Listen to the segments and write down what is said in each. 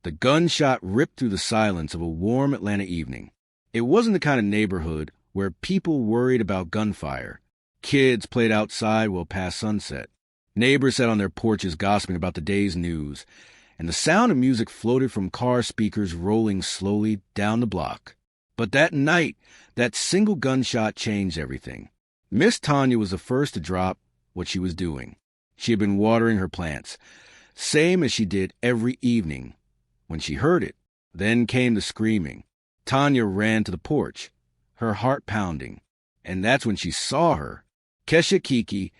The gunshot ripped through the silence of a warm Atlanta evening. It wasn't the kind of neighborhood where people worried about gunfire. Kids played outside well past sunset. Neighbors sat on their porches gossiping about the day's news, and the sound of music floated from car speakers rolling slowly down the block. But that night, that single gunshot changed everything. Miss Tanya was the first to drop what she was doing. She had been watering her plants, same as she did every evening. When she heard it, then came the screaming. Tanya ran to the porch, her heart pounding, and that's when she saw her. Kesha Kiki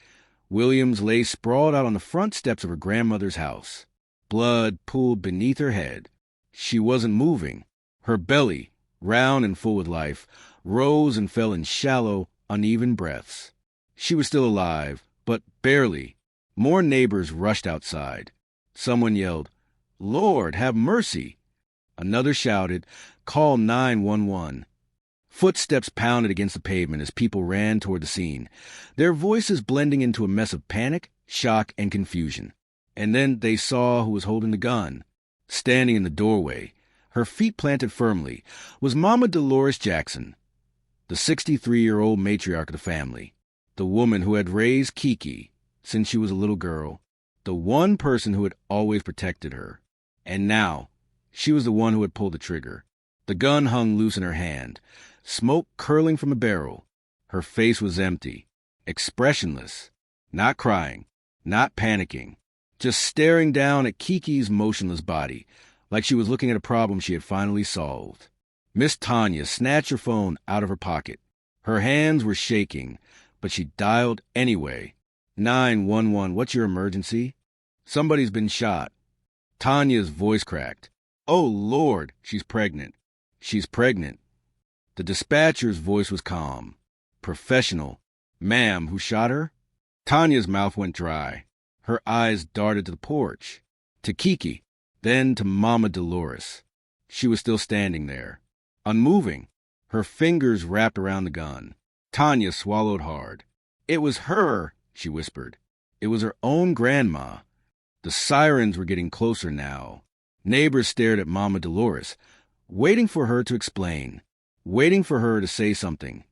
Williams lay sprawled out on the front steps of her grandmother's house. Blood pooled beneath her head. She wasn't moving. Her belly, round and full with life, rose and fell in shallow, uneven breaths. She was still alive, but barely. More neighbors rushed outside. Someone yelled, "Lord, have mercy!" Another shouted, "Call 911." Footsteps pounded against the pavement as people ran toward the scene, their voices blending into a mess of panic, shock, and confusion. And then they saw who was holding the gun. Standing in the doorway, her feet planted firmly, was Mama Dolores Jackson, the 63-year-old matriarch of the family, the woman who had raised Kiki since she was a little girl, the one person who had always protected her. And now, she was the one who had pulled the trigger. The gun hung loose in her hand, smoke curling from the barrel. Her face was empty, expressionless, not crying, not panicking, just staring down at Kiki's motionless body, like she was looking at a problem she had finally solved. Miss Tanya snatched her phone out of her pocket. Her hands were shaking, but she dialed anyway. 911, what's your emergency? Somebody's been shot. Tanya's voice cracked. Oh, Lord, she's pregnant. She's pregnant. The dispatcher's voice was calm, professional. Ma'am, who shot her? Tanya's mouth went dry. Her eyes darted to the porch, to Kiki, then to Mama Dolores. She was still standing there, unmoving, her fingers wrapped around the gun. Tanya swallowed hard. It was her, she whispered. It was her own grandma. The sirens were getting closer now. Neighbors stared at Mama Dolores, waiting for her to explain, waiting for her to say something,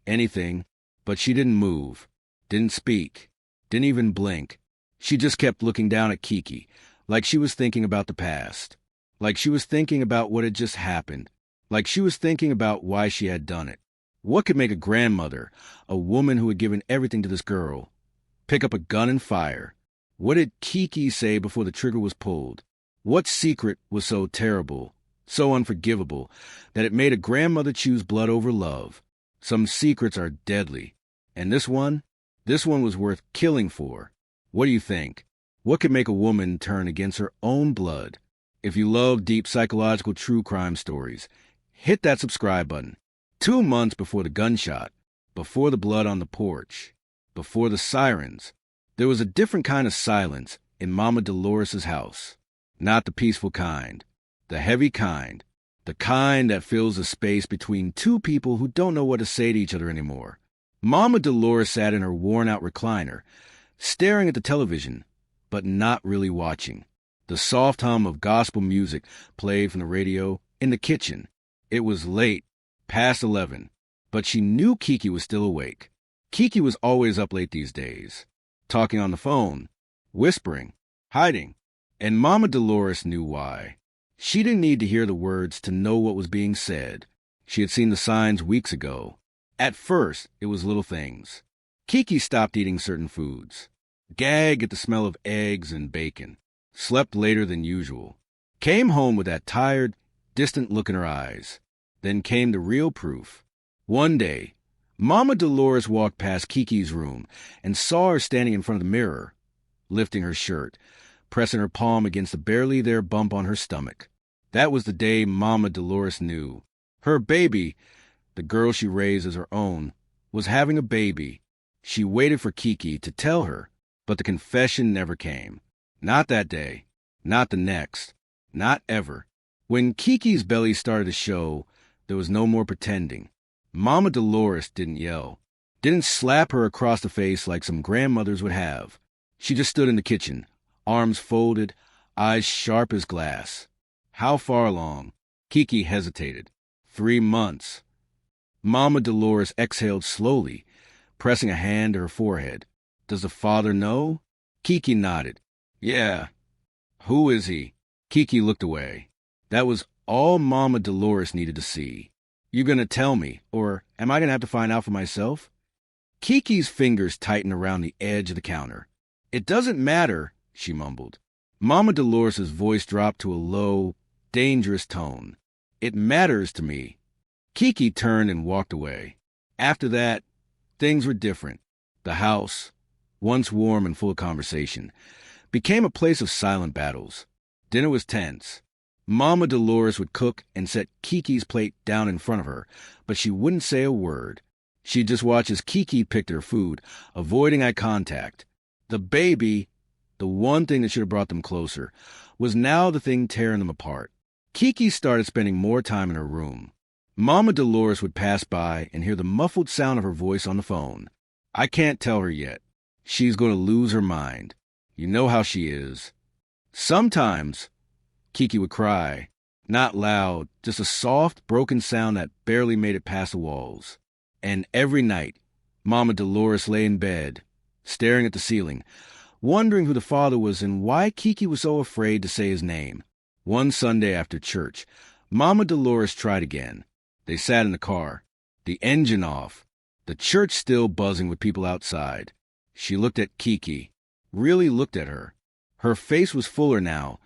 anything, but she didn't move, didn't speak, didn't even blink. She just kept looking down at Kiki, like she was thinking about the past, like she was thinking about what had just happened, like she was thinking about why she had done it. What could make a grandmother, a woman who had given everything to this girl, pick up a gun and fire? What did Kiki say before the trigger was pulled? What secret was so terrible, so unforgivable, that it made a grandmother choose blood over love? Some secrets are deadly, and this one was worth killing for. What do you think? What could make a woman turn against her own blood? If you love deep psychological true crime stories, hit that subscribe button. 2 months before the gunshot, before the blood on the porch, before the sirens, there was a different kind of silence in Mama Dolores' house. Not the peaceful kind, the heavy kind, the kind that fills the space between two people who don't know what to say to each other anymore. Mama Dolores sat in her worn-out recliner, staring at the television, but not really watching. The soft hum of gospel music played from the radio in the kitchen. It was late, past 11, but she knew Kiki was still awake. Kiki was always up late these days, talking on the phone, whispering, hiding, and Mama Dolores knew why. She didn't need to hear the words to know what was being said. She had seen the signs weeks ago. At first, it was little things. Kiki stopped eating certain foods, gagged at the smell of eggs and bacon, slept later than usual, came home with that tired, distant look in her eyes. Then came the real proof. One day, Mama Dolores walked past Kiki's room and saw her standing in front of the mirror, lifting her shirt, pressing her palm against the barely there bump on her stomach. That was the day Mama Dolores knew. Her baby, the girl she raised as her own, was having a baby. She waited for Kiki to tell her, but the confession never came. Not that day, not the next, not ever. When Kiki's belly started to show, there was no more pretending. Mama Dolores didn't yell, didn't slap her across the face like some grandmothers would have. She just stood in the kitchen, arms folded, eyes sharp as glass. How far along? Kiki hesitated. 3 months. Mama Dolores exhaled slowly, pressing a hand to her forehead. Does the father know? Kiki nodded. Yeah. Who is he? Kiki looked away. That was all Mama Dolores needed to see. You gonna tell me, or am I gonna have to find out for myself? Kiki's fingers tightened around the edge of the counter. It doesn't matter, she mumbled. Mama Dolores' voice dropped to a low, dangerous tone. It matters to me. Kiki turned and walked away. After that, things were different. The house, once warm and full of conversation, became a place of silent battles. Dinner was tense. Mama Dolores would cook and set Kiki's plate down in front of her, but she wouldn't say a word. She'd just watch as Kiki picked her food, avoiding eye contact. The baby, the one thing that should have brought them closer, was now the thing tearing them apart. Kiki started spending more time in her room. Mama Dolores would pass by and hear the muffled sound of her voice on the phone. I can't tell her yet. She's going to lose her mind. You know how she is. Sometimes, Kiki would cry. Not loud, just a soft, broken sound that barely made it past the walls. And every night, Mama Dolores lay in bed, staring at the ceiling, wondering who the father was and why Kiki was so afraid to say his name. One Sunday after church, Mama Dolores tried again. They sat in the car, the engine off, the church still buzzing with people outside. She looked at Kiki, really looked at her. Her face was fuller now,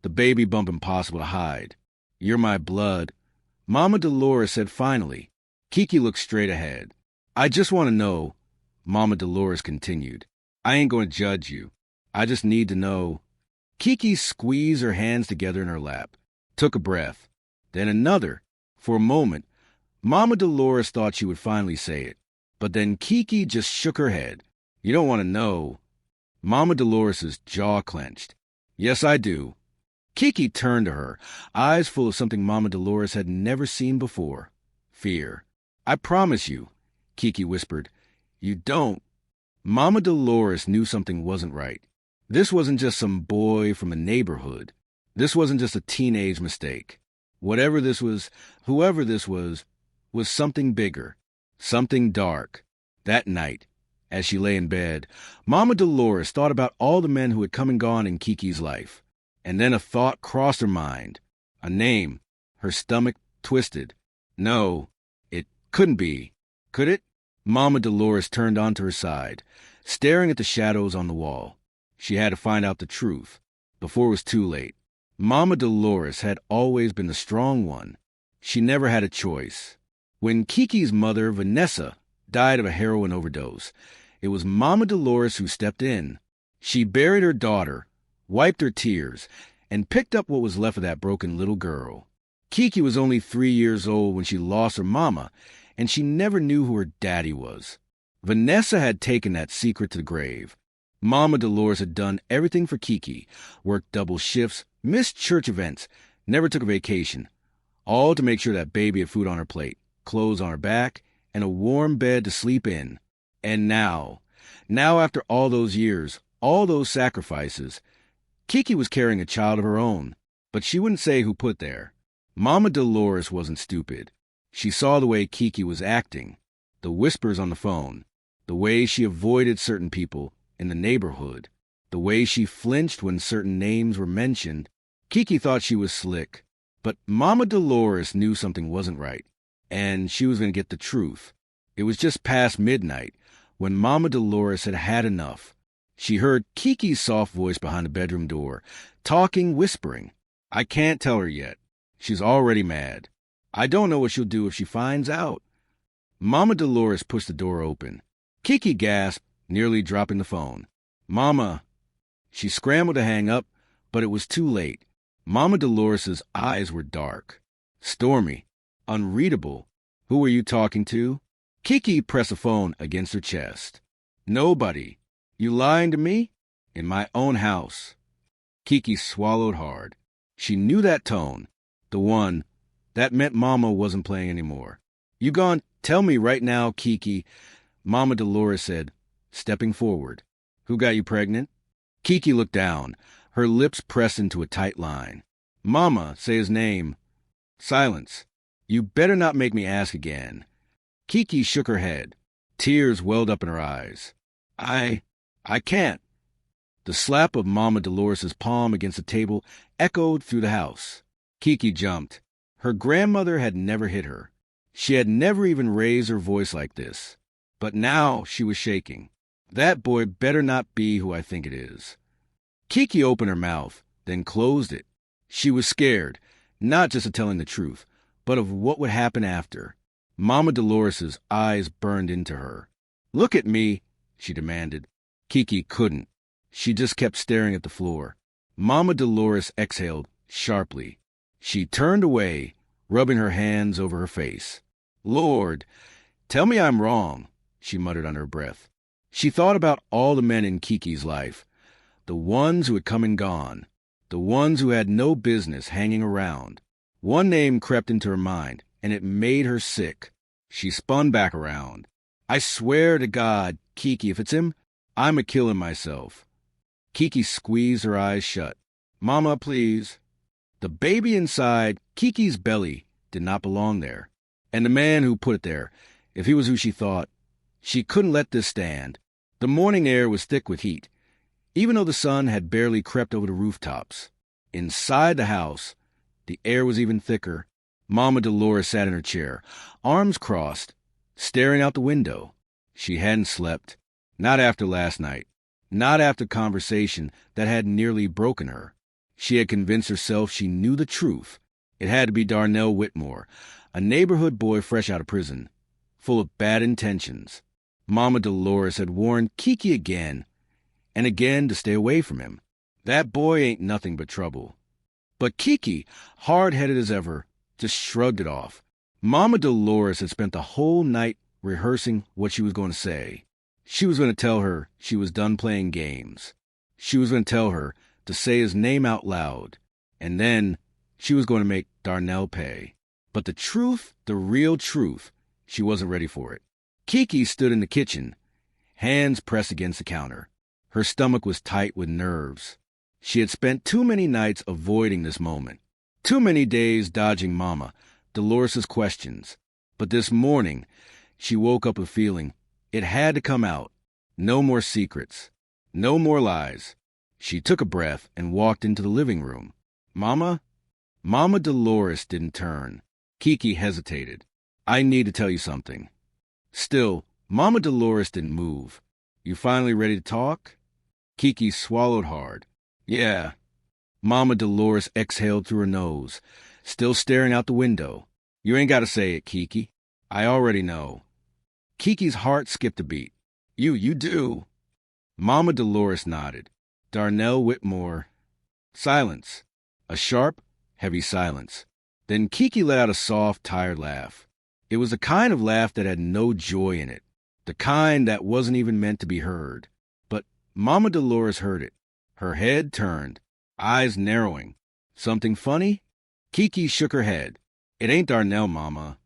the baby bump impossible to hide. You're my blood, Mama Dolores said finally. Kiki looked straight ahead. I just want to know, Mama Dolores continued. I ain't going to judge you. I just need to know. Kiki squeezed her hands together in her lap, took a breath, then another. For a moment, Mama Dolores thought she would finally say it, but then Kiki just shook her head. You don't want to know. Mama Dolores' jaw clenched. Yes, I do. Kiki turned to her, eyes full of something Mama Dolores had never seen before. Fear. I promise you, Kiki whispered. You don't. Mama Dolores knew something wasn't right. This wasn't just some boy from a neighborhood. This wasn't just a teenage mistake. Whatever this was, whoever this was something bigger, something dark. That night, as she lay in bed, Mama Dolores thought about all the men who had come and gone in Kiki's life. And then a thought crossed her mind. A name. Her stomach twisted. No, it couldn't be. Could it? Mama Dolores turned onto her side, staring at the shadows on the wall. She had to find out the truth, before it was too late. Mama Dolores had always been the strong one. She never had a choice. When Kiki's mother, Vanessa, died of a heroin overdose, it was Mama Dolores who stepped in. She buried her daughter, wiped her tears, and picked up what was left of that broken little girl. Kiki was only 3 years old when she lost her mama, and she never knew who her daddy was. Vanessa had taken that secret to the grave. Mama Dolores had done everything for Kiki, worked double shifts, missed church events, never took a vacation, all to make sure that baby had food on her plate, clothes on her back, and a warm bed to sleep in. And now after all those years, all those sacrifices, Kiki was carrying a child of her own, but she wouldn't say who put there. Mama Dolores wasn't stupid. She saw the way Kiki was acting, the whispers on the phone, the way she avoided certain people in the neighborhood, the way she flinched when certain names were mentioned. Kiki thought she was slick, but Mama Dolores knew something wasn't right, and she was going to get the truth. It was just past midnight when Mama Dolores had had enough. She heard Kiki's soft voice behind the bedroom door, talking, whispering. I can't tell her yet. She's already mad. I don't know what she'll do if she finds out. Mama Dolores pushed the door open. Kiki gasped, nearly dropping the phone. Mama. She scrambled to hang up, but it was too late. Mama Dolores' eyes were dark, stormy, unreadable. Who were you talking to? Kiki pressed the phone against her chest. Nobody. You lying to me? In my own house. Kiki swallowed hard. She knew that tone, the one that meant Mama wasn't playing anymore. You gone tell me right now, Kiki, Mama Dolores said, stepping forward. Who got you pregnant? Kiki looked down, her lips pressed into a tight line. Mama, say his name. Silence. You better not make me ask again. Kiki shook her head. Tears welled up in her eyes. I can't. The slap of Mama Dolores's palm against the table echoed through the house. Kiki jumped. Her grandmother had never hit her. She had never even raised her voice like this. But now she was shaking. That boy better not be who I think it is. Kiki opened her mouth, then closed it. She was scared, not just of telling the truth, but of what would happen after. Mama Dolores's eyes burned into her. Look at me, she demanded. Kiki couldn't. She just kept staring at the floor. Mama Dolores exhaled sharply. She turned away, rubbing her hands over her face. Lord, tell me I'm wrong, she muttered under her breath. She thought about all the men in Kiki's life, the ones who had come and gone, the ones who had no business hanging around. One name crept into her mind, and it made her sick. She spun back around. I swear to God, Kiki, if it's him, I'm a-killing myself. Kiki squeezed her eyes shut. Mama, please. The baby inside Kiki's belly did not belong there. And the man who put it there, if he was who she thought, she couldn't let this stand. The morning air was thick with heat, even though the sun had barely crept over the rooftops. Inside the house, the air was even thicker. Mama Dolores sat in her chair, arms crossed, staring out the window. She hadn't slept. Not after last night. Not after conversation that had nearly broken her. She had convinced herself she knew the truth. It had to be Darnell Whitmore, a neighborhood boy fresh out of prison, full of bad intentions. Mama Dolores had warned Kiki again and again to stay away from him. That boy ain't nothing but trouble. But Kiki, hard-headed as ever, just shrugged it off. Mama Dolores had spent the whole night rehearsing what she was going to say. She was going to tell her she was done playing games. She was going to tell her to say his name out loud. And then she was going to make Darnell pay. But the truth, the real truth, she wasn't ready for it. Kiki stood in the kitchen, hands pressed against the counter. Her stomach was tight with nerves. She had spent too many nights avoiding this moment. Too many days dodging Mama Dolores's questions. But this morning, she woke up with feeling it had to come out. No more secrets. No more lies. She took a breath and walked into the living room. Mama? Mama Dolores didn't turn. Kiki hesitated. I need to tell you something. Still, Mama Dolores didn't move. You finally ready to talk? Kiki swallowed hard. Yeah. Mama Dolores exhaled through her nose, still staring out the window. You ain't got to say it, Kiki. I already know. Kiki's heart skipped a beat. You do. Mama Dolores nodded. Darnell Whitmore. Silence. A sharp, heavy silence. Then Kiki let out a soft, tired laugh. It was the kind of laugh that had no joy in it. The kind that wasn't even meant to be heard. But Mama Dolores heard it. Her head turned, eyes narrowing. Something funny? Kiki shook her head. It ain't Darnell, Mama.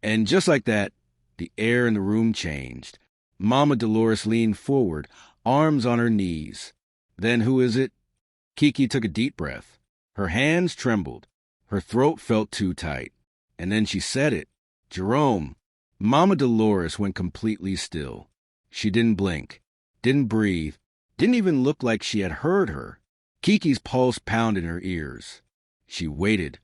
And just like that, the air in the room changed. Mama Dolores leaned forward, arms on her knees. Then who is it? Kiki took a deep breath. Her hands trembled. Her throat felt too tight. And then she said it. Jerome. Mama Dolores went completely still. She didn't blink, didn't breathe, didn't even look like she had heard her. Kiki's pulse pounded in her ears. She waited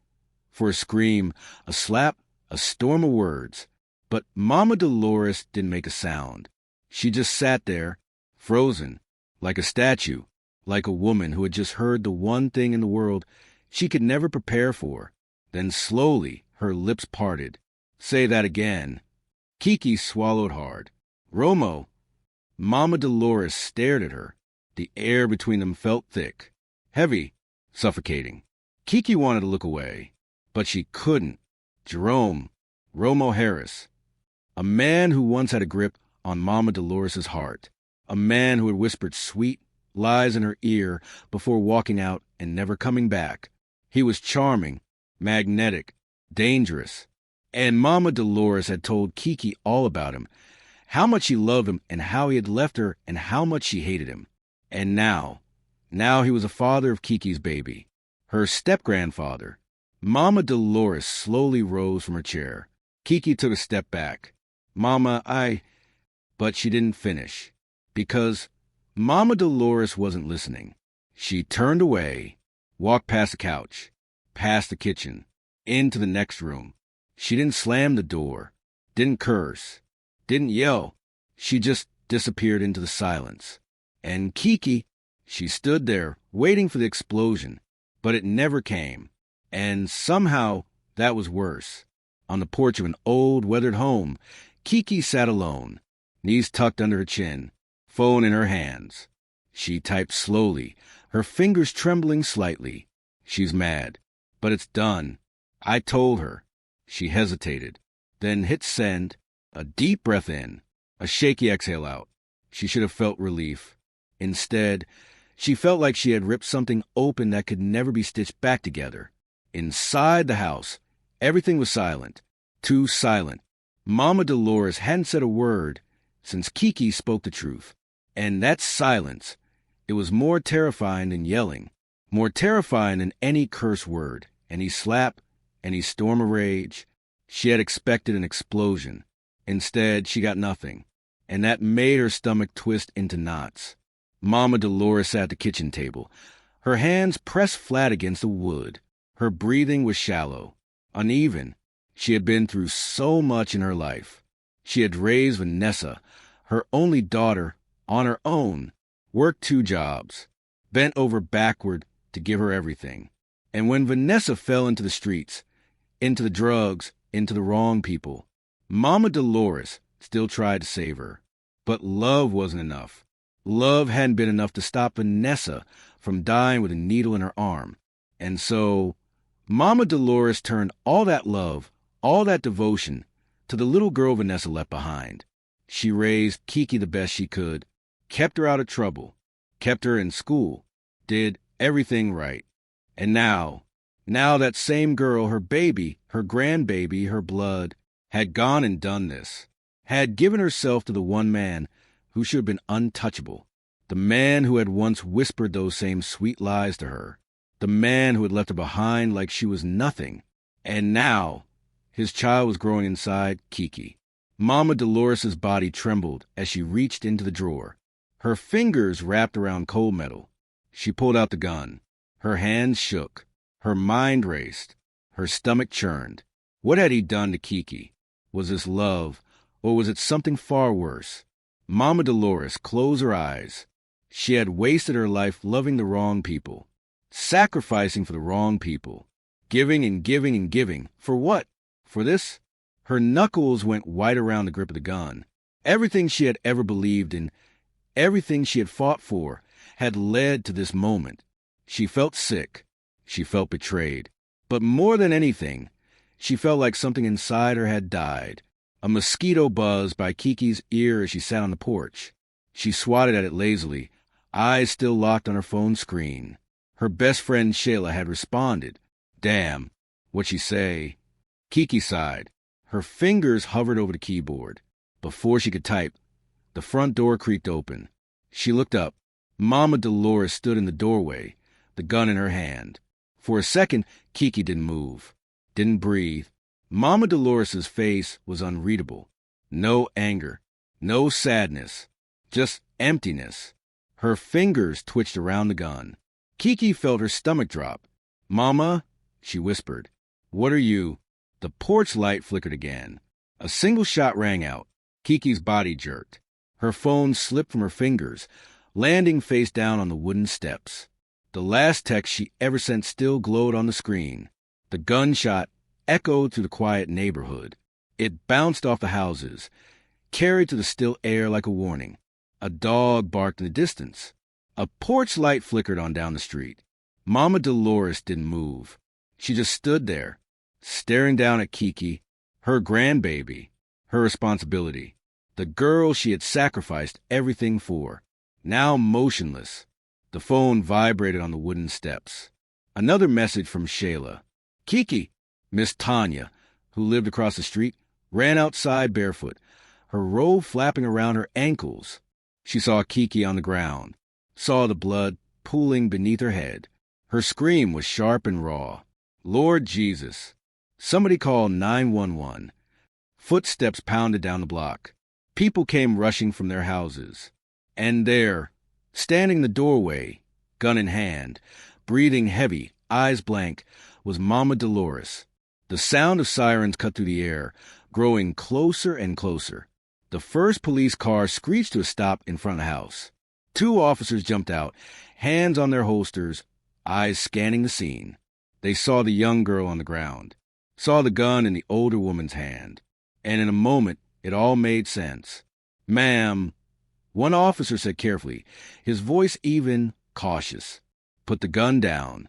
for a scream, a slap, a storm of words. But Mama Dolores didn't make a sound. She just sat there, frozen, like a statue, like a woman who had just heard the one thing in the world she could never prepare for. Then slowly her lips parted. Say that again. Kiki swallowed hard. Romo. Mama Dolores stared at her. The air between them felt thick, heavy, suffocating. Kiki wanted to look away, but she couldn't. Jerome. Romo Harris. A man who once had a grip on Mama Dolores's heart. A man who had whispered sweet lies in her ear before walking out and never coming back. He was charming, magnetic, dangerous. And Mama Dolores had told Kiki all about him, how much she loved him and how he had left her and how much she hated him. And now he was a father of Kiki's baby. her step-grandfather. Mama Dolores slowly rose from her chair. Kiki took a step back. But she didn't finish, because Mama Dolores wasn't listening. She turned away, walked past the couch, past the kitchen, into the next room. She didn't slam the door, didn't curse, didn't yell. She just disappeared into the silence. And Kiki, she stood there, waiting for the explosion, but it never came. And somehow, that was worse. On the porch of an old, weathered home, Kiki sat alone, knees tucked under her chin, phone in her hands. She typed slowly, her fingers trembling slightly. She's mad, but it's done. I told her. She hesitated, then hit send, a deep breath in, a shaky exhale out. She should have felt relief. Instead, she felt like she had ripped something open that could never be stitched back together. Inside the house, everything was silent, too silent. Mama Dolores hadn't said a word since Kiki spoke the truth. And that silence, it was more terrifying than yelling, more terrifying than any curse word, any slap, any storm of rage. She had expected an explosion. Instead, she got nothing, and that made her stomach twist into knots. Mama Dolores sat at the kitchen table, her hands pressed flat against the wood. Her breathing was shallow, uneven. She had been through so much in her life. She had raised Vanessa, her only daughter, on her own, worked 2 jobs, bent over backward to give her everything. And when Vanessa fell into the streets, into the drugs, into the wrong people, Mama Dolores still tried to save her. But love wasn't enough. Love hadn't been enough to stop Vanessa from dying with a needle in her arm. And so, Mama Dolores turned all that love, all that devotion, to the little girl Vanessa left behind. She raised Kiki the best she could, kept her out of trouble, kept her in school, did everything right. And now that same girl, her baby, her grandbaby, her blood, had gone and done this, had given herself to the one man who should have been untouchable, the man who had once whispered those same sweet lies to her, the man who had left her behind like she was nothing. And now, his child was growing inside Kiki. Mama Dolores' body trembled as she reached into the drawer. Her fingers wrapped around cold metal. She pulled out the gun. Her hands shook. Her mind raced. Her stomach churned. What had he done to Kiki? Was this love, or was it something far worse? Mama Dolores closed her eyes. She had wasted her life loving the wrong people, sacrificing for the wrong people, giving and giving and giving. For what? For this? Her knuckles went white around the grip of the gun. Everything she had ever believed in, everything she had fought for, had led to this moment. She felt sick. She felt betrayed. But more than anything, she felt like something inside her had died. A mosquito buzzed by Kiki's ear as she sat on the porch. She swatted at it lazily, eyes still locked on her phone screen. Her best friend Shayla had responded. Damn, what'd she say? Kiki sighed. Her fingers hovered over the keyboard. Before she could type, the front door creaked open. She looked up. Mama Dolores stood in the doorway, the gun in her hand. For a second, Kiki didn't move, didn't breathe. Mama Dolores' face was unreadable. No anger, no sadness, just emptiness. Her fingers twitched around the gun. Kiki felt her stomach drop. Mama, she whispered. What are you? The porch light flickered again. A single shot rang out. Kiki's body jerked. Her phone slipped from her fingers, landing face down on the wooden steps. The last text she ever sent still glowed on the screen. The gunshot echoed through the quiet neighborhood. It bounced off the houses, carried to the still air like a warning. A dog barked in the distance. A porch light flickered on down the street. Mama Dolores didn't move. She just stood there, staring down at Kiki, her grandbaby, her responsibility, the girl she had sacrificed everything for, now motionless. The phone vibrated on the wooden steps. Another message from Shayla. Kiki, Miss Tanya, who lived across the street, ran outside barefoot, her robe flapping around her ankles. She saw Kiki on the ground, saw the blood pooling beneath her head. Her scream was sharp and raw. Lord Jesus. Somebody called 911. Footsteps pounded down the block. People came rushing from their houses. And there, standing in the doorway, gun in hand, breathing heavy, eyes blank, was Mama Dolores. The sound of sirens cut through the air, growing closer and closer. The first police car screeched to a stop in front of the house. 2 officers jumped out, hands on their holsters, eyes scanning the scene. They saw the young girl on the ground, saw the gun in the older woman's hand, and in a moment it all made sense. "Ma'am," one officer said carefully, his voice even, cautious. "Put the gun down."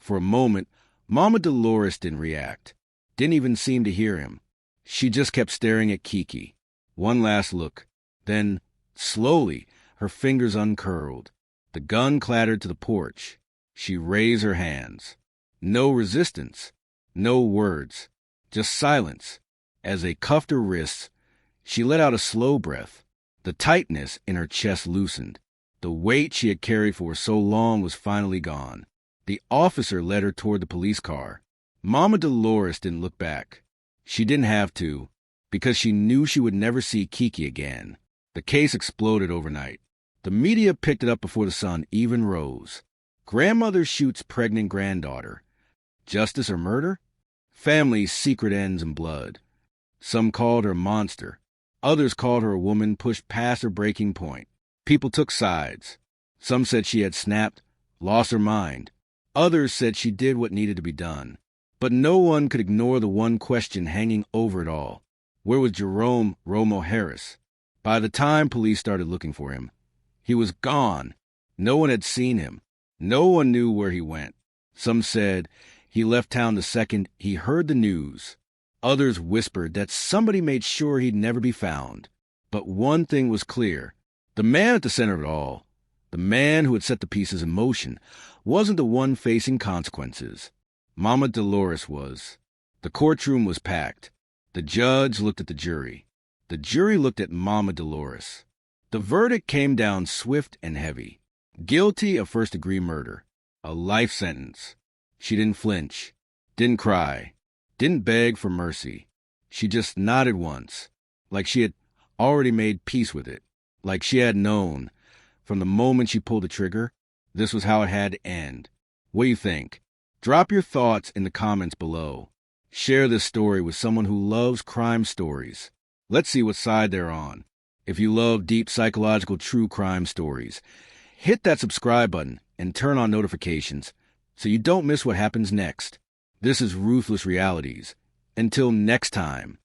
For a moment, Mama Dolores didn't react, didn't even seem to hear him. She just kept staring at Kiki. One last look. Then, slowly, her fingers uncurled. The gun clattered to the porch. She raised her hands. No resistance, no words, just silence. As they cuffed her wrists, she let out a slow breath. The tightness in her chest loosened. The weight she had carried for so long was finally gone. The officer led her toward the police car. Mama Dolores didn't look back. She didn't have to, because she knew she would never see Kiki again. The case exploded overnight. The media picked it up before the sun even rose. Grandmother shoots pregnant granddaughter. Justice or murder? Family's secret ends in blood. Some called her a monster. Others called her a woman pushed past her breaking point. People took sides. Some said she had snapped, lost her mind. Others said she did what needed to be done. But no one could ignore the one question hanging over it all. Where was Jerome Romo Harris? By the time police started looking for him, he was gone. No one had seen him. No one knew where he went. Some said he left town the second he heard the news. Others whispered that somebody made sure he'd never be found. But one thing was clear. The man at the center of it all, the man who had set the pieces in motion, wasn't the one facing consequences. Mama Dolores was. The courtroom was packed. The judge looked at the jury. The jury looked at Mama Dolores. The verdict came down swift and heavy. Guilty of first-degree murder. A life sentence. She didn't flinch, didn't cry, didn't beg for mercy. She just nodded once, like she had already made peace with it, like she had known, from the moment she pulled the trigger, this was how it had to end. What do you think? Drop your thoughts in the comments below. Share this story with someone who loves crime stories. Let's see what side they're on. If you love deep psychological true crime stories, hit that subscribe button and turn on notifications so you don't miss what happens next. This is Ruthless Realities. Until next time.